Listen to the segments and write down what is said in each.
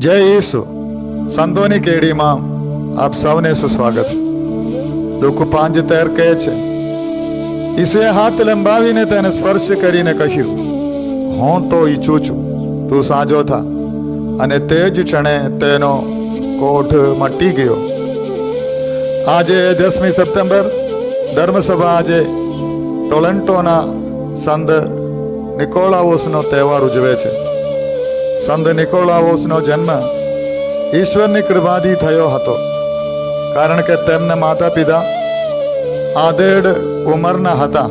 જય ઈસુ. સંતોની કેડીમાં આપ સૌને સુસ્વાગત. લોકો 5:13 કહે છે, ઈસુએ હાથ લંબાવીને તેને સ્પર્શ કરીને કહ્યું, હું તો ઈચ્છું છું તું સાજો થા. અને તે જ ક્ષણે તેનો કોઠ મટી ગયો. આજે 10મી સપ્ટેમ્બર ધર્મસભા આજે ટોરન્ટોના સંત નિકોલાવોસનો તહેવાર ઉજવે છે. સંત નિકોલાવોસનો જન્મ ઈશ્વરની કૃપાથી થયો હતો, કારણ કે તેમના માતા પિતા આધેડ ઉંમરના હતા.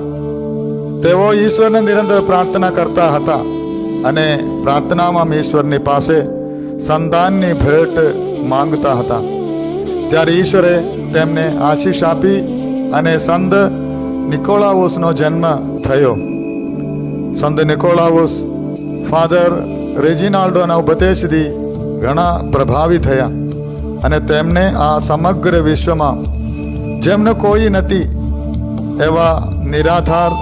તેઓ ઈશ્વરને નિરંતર પ્રાર્થના કરતા હતા અને પ્રાર્થનામાં ઈશ્વરની પાસે સંતાનની ભેટ માંગતા હતા. ત્યારે ઈશ્વરે તેમને આશીષ આપી અને સંત નિકોલાવોસનો જન્મ થયો. સંત નિકોલાવોસ ફાધર રેજિનાલ્ડોના ઉપદેશથી ઘણા પ્રભાવિત થયા અને તેમને આ સમગ્ર વિશ્વમાં જેમને કોઈ નથી એવા નિરાધાર,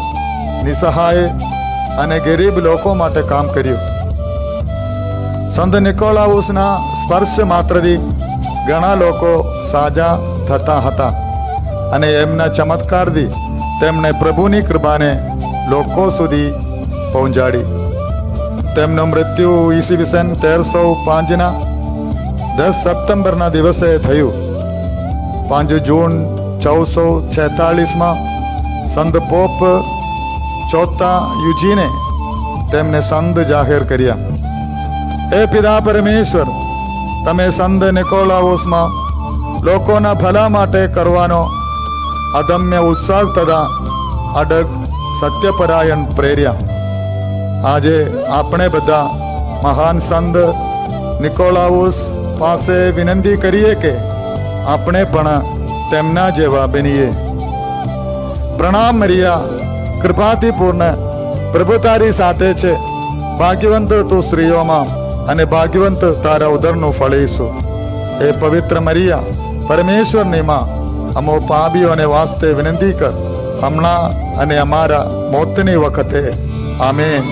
નિસહાય અને ગરીબ લોકો માટે કામ કર્યું. સંત નિકોલાવોસના સ્પર્શ માત્રથી ઘણા લોકો સાજા થતા હતા અને એમના ચમત્કારથી તેમણે પ્રભુની કૃપાને લોકો સુધી પહોંચાડી. તેમનું મૃત્યુ ઈસવીસન 1305ના 10 સપ્ટેમ્બરના દિવસે થયું. 5 જૂન 1446માં સંત પોપ ચોથા યુજીને તેમને સંત જાહેર કર્યા. એ પિતા પરમેશ્વર, તમે સંત નિકોલાવોસમાં લોકોના ભલા માટે કરવાનો અદમ્ય ઉત્સાહ તથા અડગ સત્યપરાયણ પ્રેર્યા. આજે આપણે બધા મહાન સંત નિકોલાવોસ પાસે વિનંતી કરીએ કે આપણે પણ તેમના જેવા બનીએ. પ્રણામ મરિયા, કૃપાથી પૂર્ણ, પ્રભુ તારી સાથે છે. ભાગ્યવંત તું સ્ત્રીઓમાં અને ભાગ્યવંત તારા ઉદરનું ફળ ઈસુ. એ પવિત્ર મરિયા, પરમેશ્વરની માં, અમો પાપીઓને વાસ્તે વિનંતી કર, હમણાં અને અમારા મોતની વખતે. આમેન.